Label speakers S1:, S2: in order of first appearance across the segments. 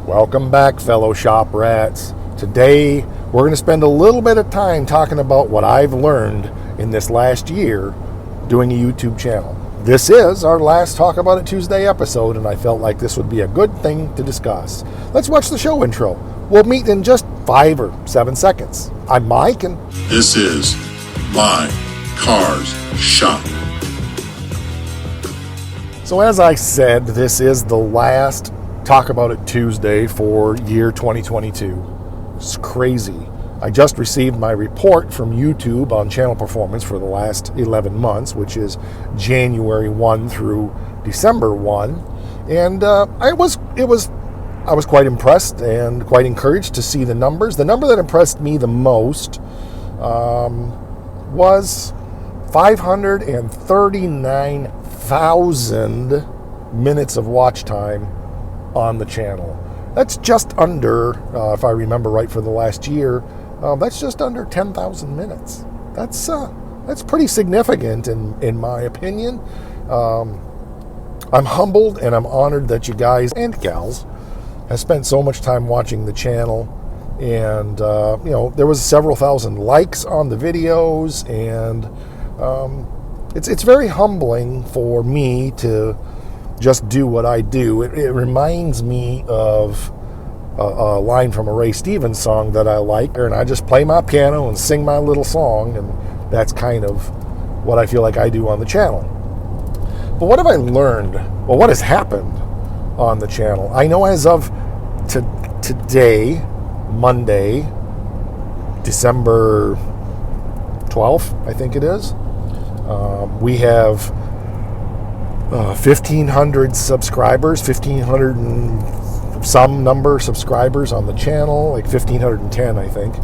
S1: Welcome back, fellow shop rats. Today, we're going to spend a little bit of time talking about what I've learned in this last year doing a YouTube channel. This is our last Talk About It Tuesday episode, and I felt like this would be a good thing to discuss. Let's watch the show intro. We'll meet in just 5 or 7 seconds. I'm Mike, and
S2: this is My Cars Shop.
S1: So as I said, this is the last Talk About It Tuesday for year 2022. It's crazy. I just received my report from YouTube on channel performance for the last 11 months, which is January 1 through December 1. And I was quite impressed and quite encouraged to see the numbers. The number that impressed me the most was 539,000 minutes of watch time on the channel. That's just under, if I remember right for the last year, that's just under 10,000 minutes. That's pretty significant in my opinion. I'm humbled and I'm honored that you guys and gals have spent so much time watching the channel. And there was several thousand likes on the videos, and it's very humbling for me to just do what I do. It reminds me of a line from a Ray Stevens song that I like, and I just play my piano and sing my little song, and that's kind of what I feel like I do on the channel. But what have I learned? Well, what has happened on the channel? I know as of today, Monday, December 12th, I think it is, we have 1,500 subscribers, 1,500 and some number subscribers on the channel, like 1,510, I think.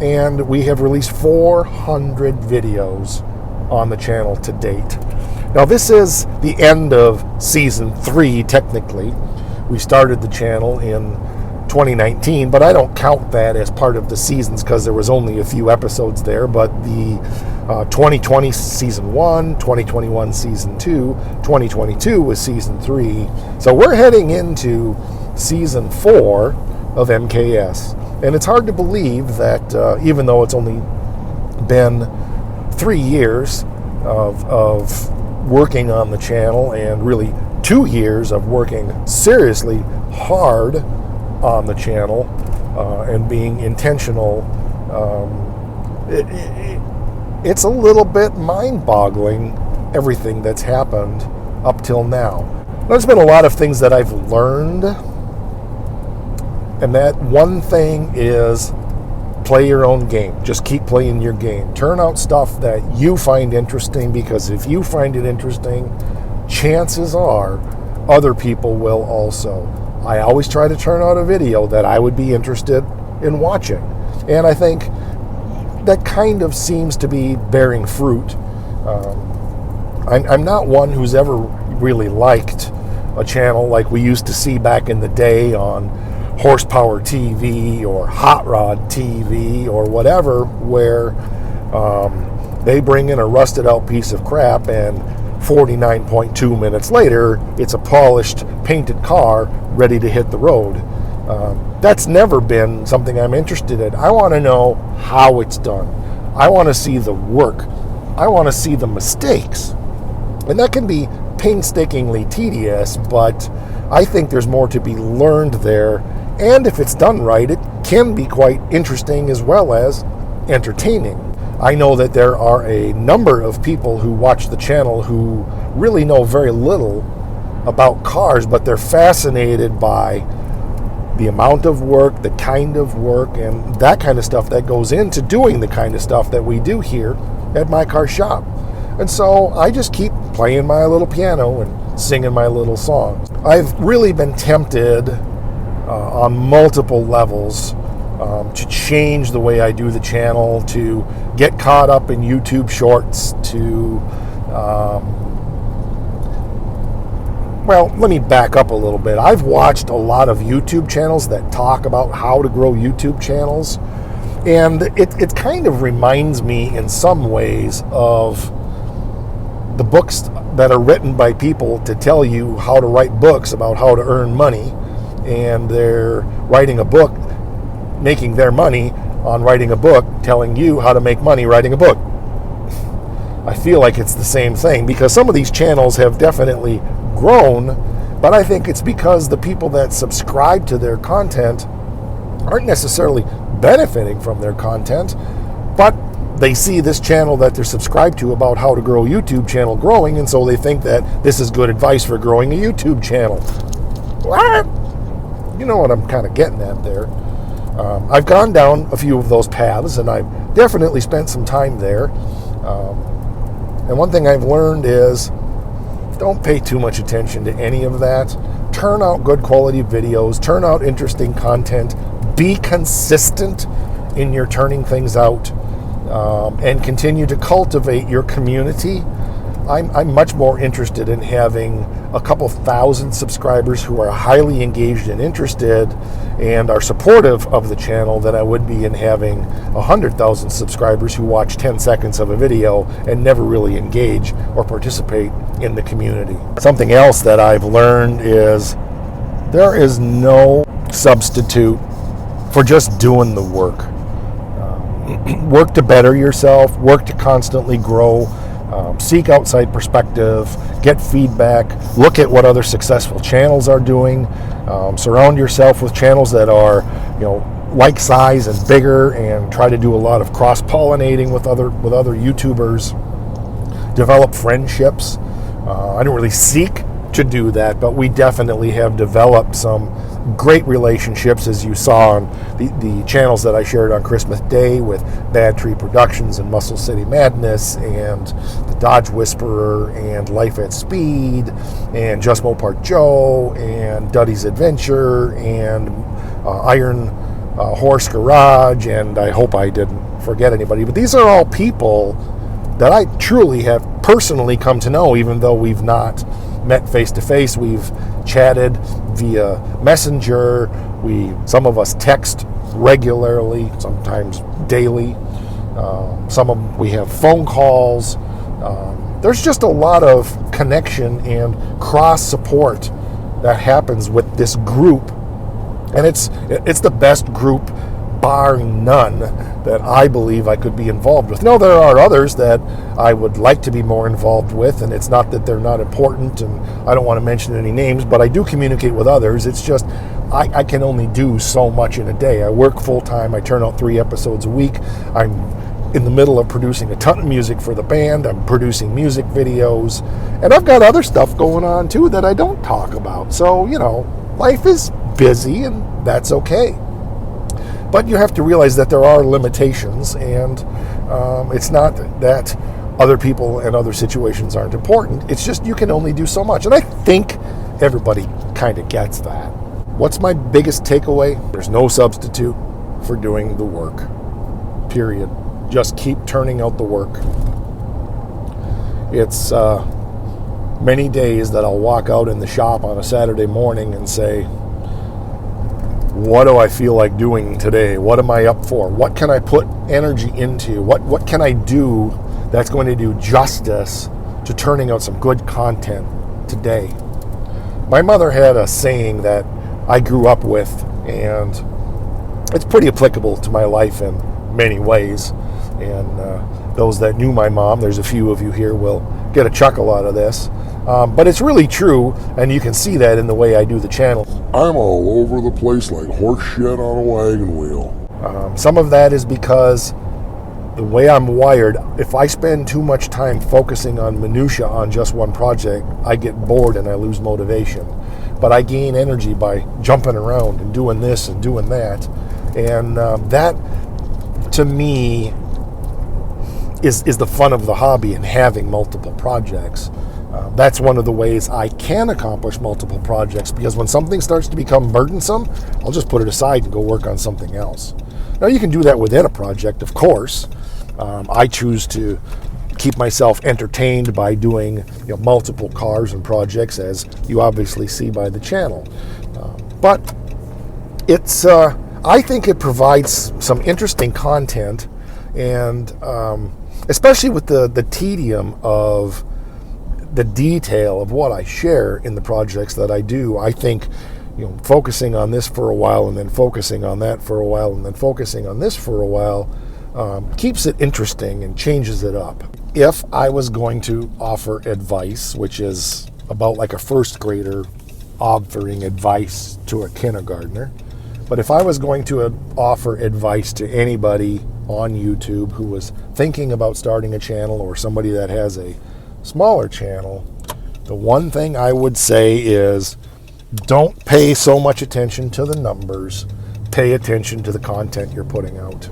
S1: And we have released 400 videos on the channel to date. Now, this is the end of season 3, technically. We started the channel in 2019, but I don't count that as part of the seasons because there was only a few episodes there. But the 2020 season 1, 2021 season 2, 2022 was season 3. So we're heading into season 4 of MKS. And it's hard to believe that even though it's only been 3 years of working on the channel, and really 2 years of working seriously hard on the channel and being intentional, it's a little bit mind-boggling, everything that's happened up till now. There's been a lot of things that I've learned, and that one thing is play your own game. Just keep playing your game. Turn out stuff that you find interesting, because if you find it interesting, chances are other people will also. I always try to turn out a video that I would be interested in watching. And I think that kind of seems to be bearing fruit. I'm not one who's ever really liked a channel like we used to see back in the day on Horsepower TV or Hot Rod TV or whatever, where they bring in a rusted out piece of crap and 49.2 minutes later, it's a polished, painted car ready to hit the road. That's never been something I'm interested in. I want to know how it's done. I want to see the work. I want to see the mistakes. And that can be painstakingly tedious, but I think there's more to be learned there. And if it's done right, it can be quite interesting as well as entertaining. I know that there are a number of people who watch the channel who really know very little about cars, but they're fascinated by the amount of work, the kind of work, and that kind of stuff that goes into doing the kind of stuff that we do here at My Car Shop. And so I just keep playing my little piano and singing my little songs. I've really been tempted on multiple levels to change the way I do the channel, to get caught up in YouTube shorts, to well, let me back up a little bit. I've watched a lot of YouTube channels that talk about how to grow YouTube channels, and it kind of reminds me in some ways of the books that are written by people to tell you how to write books about how to earn money. and they're writing a book, making their money on writing a book, telling you how to make money writing a book. I feel like it's the same thing, because some of these channels have definitely grown, but I think it's because the people that subscribe to their content aren't necessarily benefiting from their content, but they see this channel that they're subscribed to about how to grow a YouTube channel growing, and so they think that this is good advice for growing a YouTube channel. What? You know what I'm kind of getting at there. I've gone down a few of those paths, and I've definitely spent some time there. And one thing I've learned is don't pay too much attention to any of that. Turn out good quality videos, turn out interesting content, be consistent in your turning things out, and continue to cultivate your community. I'm much more interested in having a couple thousand subscribers who are highly engaged and interested and are supportive of the channel than I would be in having 100,000 subscribers who watch 10 seconds of a video and never really engage or participate in the community. Something else that I've learned is there is no substitute for just doing the work. Work to better yourself, work to constantly grow. Seek outside perspective, get feedback, look at what other successful channels are doing, surround yourself with channels that are, like size and bigger, and try to do a lot of cross-pollinating with other YouTubers. Develop friendships. I don't really seek to do that, but we definitely have developed some great relationships, as you saw on the channels that I shared on Christmas Day with Bad Tree Productions and Muscle City Madness and the Dodge Whisperer and Life at Speed and Just Mopar Joe and Duddy's Adventure and Iron Horse Garage, and I hope I didn't forget anybody. But these are all people that I truly have personally come to know, even though we've not met face to face. We've chatted via Messenger. Some of us text regularly, sometimes daily. We have phone calls. There's just a lot of connection and cross support that happens with this group, and it's the best group, barring none, that I believe I could be involved with. Now, there are others that I would like to be more involved with, and it's not that they're not important, and I don't want to mention any names, but I do communicate with others. It's just I can only do so much in a day. I work full-time. I turn out 3 episodes a week. I'm in the middle of producing a ton of music for the band. I'm producing music videos, and I've got other stuff going on, too, that I don't talk about. So, life is busy, and that's okay. But you have to realize that there are limitations, and it's not that other people and other situations aren't important. It's just you can only do so much. And I think everybody kind of gets that. What's my biggest takeaway? There's no substitute for doing the work. Period. Just keep turning out the work. It's many days that I'll walk out in the shop on a Saturday morning and say, what do I feel like doing today? What am I up for? What can I put energy into? What can I do that's going to do justice to turning out some good content today? My mother had a saying that I grew up with, and it's pretty applicable to my life in many ways. And those that knew my mom, there's a few of you here, will get a chuckle out of this. But it's really true, and you can see that in the way I do the channel.
S3: I'm all over the place like horse shit on a wagon wheel.
S1: Some of that is because the way I'm wired, if I spend too much time focusing on minutia on just one project, I get bored and I lose motivation. But I gain energy by jumping around and doing this and doing that. And that, to me, is the fun of the hobby and having multiple projects. That's one of the ways I can accomplish multiple projects, because when something starts to become burdensome, I'll just put it aside and go work on something else. Now, you can do that within a project, of course. I choose to keep myself entertained by doing multiple cars and projects, as you obviously see by the channel. But it's I think it provides some interesting content, and especially with the tedium of the detail of what I share in the projects that I do, I think focusing on this for a while and then focusing on that for a while and then focusing on this for a while keeps it interesting and changes it up. If I was going to offer advice, which is about like a first grader offering advice to a kindergartner, but if I was going to offer advice to anybody on YouTube who was thinking about starting a channel or somebody that has a smaller channel, the one thing I would say is don't pay so much attention to the numbers. Pay attention to the content you're putting out.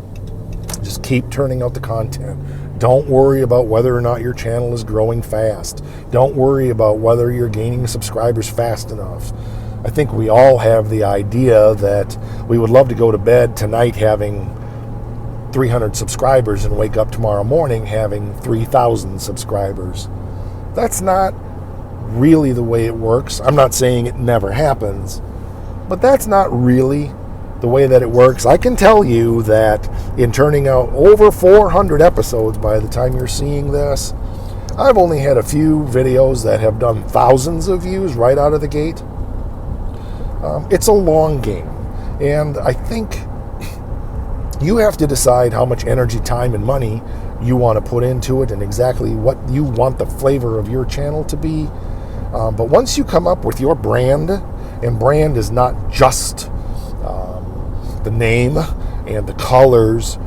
S1: Just keep turning out the content. Don't worry about whether or not your channel is growing fast. Don't worry about whether you're gaining subscribers fast enough. I think we all have the idea that we would love to go to bed tonight having 300 subscribers and wake up tomorrow morning having 3,000 subscribers. That's not really the way it works. I'm not saying it never happens, but that's not really the way that it works. I can tell you that in turning out over 400 episodes by the time you're seeing this, I've only had a few videos that have done thousands of views right out of the gate. It's a long game, and I think you have to decide how much energy, time, and money you want to put into it and exactly what you want the flavor of your channel to be. But once you come up with your brand, and brand is not just the name and the colors,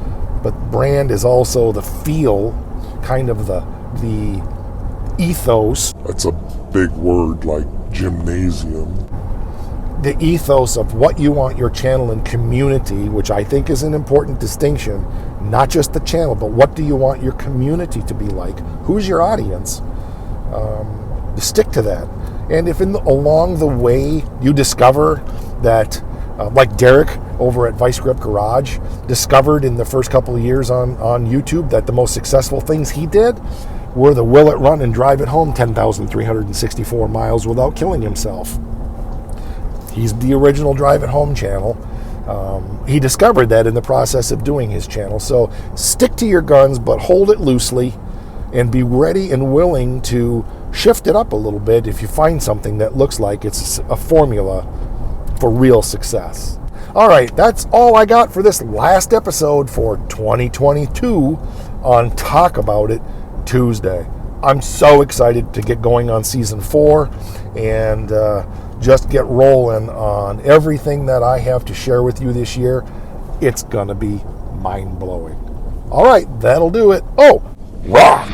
S1: but brand is also the feel, kind of the ethos.
S3: That's a big word, like gymnasium.
S1: The ethos of what you want your channel and community, which I think is an important distinction, not just the channel, but what do you want your community to be like? Who's your audience? Stick to that. And if along the way you discover that, like Derek over at Vice Grip Garage discovered in the first couple of years on YouTube, that the most successful things he did were the Will It Run and Drive It Home 10,364 miles without killing himself. He's the original Drive It Home channel. He discovered that in the process of doing his channel. So stick to your guns, but hold it loosely and be ready and willing to shift it up a little bit if you find something that looks like it's a formula for real success. All right, that's all I got for this last episode for 2022 on Talk About It Tuesday. I'm so excited to get going on season 4 and just get rolling on everything that I have to share with you this year. It's gonna be mind-blowing. All right, that'll do it. Oh, rock!